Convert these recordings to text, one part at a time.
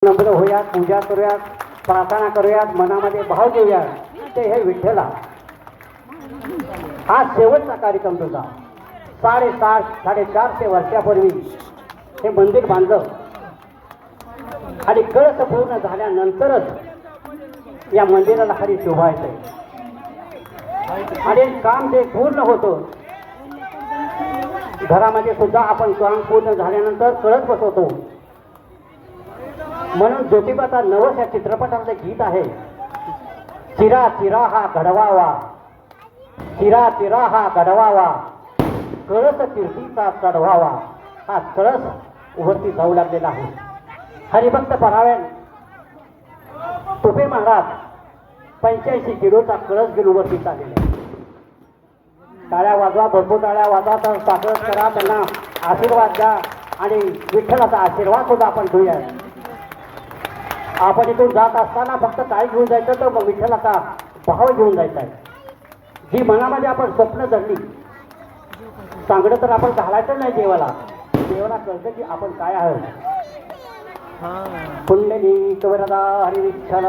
नम्र होऊयात, पूजा करूयात, प्रार्थना करूयात, मनामध्ये भाव देऊयात ते हे विठ्ठला. हा शेवटचा कार्यक्रम तुझा. 450 वर्षापूर्वी हे मंदिर बांधलं आणि कळस पूर्ण झाल्यानंतरच या मंदिराला खरी शोभा येते आणि काम ते पूर्ण होतं. घरामध्ये सुद्धा आपण काम पूर्ण झाल्यानंतर कळस बसवतो. म्हणून ज्योतिबाचा नवस या चित्रपटातलं गीत आहे. चिरा चिरा हा घडवावा, चिरा चिरा हा घडवावा, कळस कीर्तीचा चढवावा. हा कळस वरती जाऊ लागलेला आहे. हरिभक्त परायण तुपे महाराज 85 किलोचा कळस घेऊन वरती चाललेला आहे. टाळ्या वाजवा, भरपूर टाळ्या वाजवा, तर स्वागत करा, त्यांना आशीर्वाद द्या आणि विठ्ठलाचा आशीर्वाद सुद्धा आपण घेऊया. आपण इथून जात असताना फक्त काय घेऊन जायचं तर विठ्ठलाचा भाव घेऊन जायचा आहे. जी मनामध्ये आपण स्वप्न धरली, चांगलं तर आपण घालायचं नाही देवाला. देवाला कळतं की आपण काय आहोत. पुंडलिक वरदा हरी विठ्ठल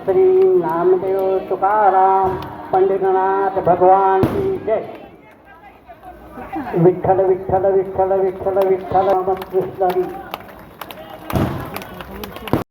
श्री नामदेव तुकाराम पंडितनाथ भगवान की जय. विठ्ठल विठ्ठल विठ्ठल विठ्ठल विठ्ठल कृष्ण.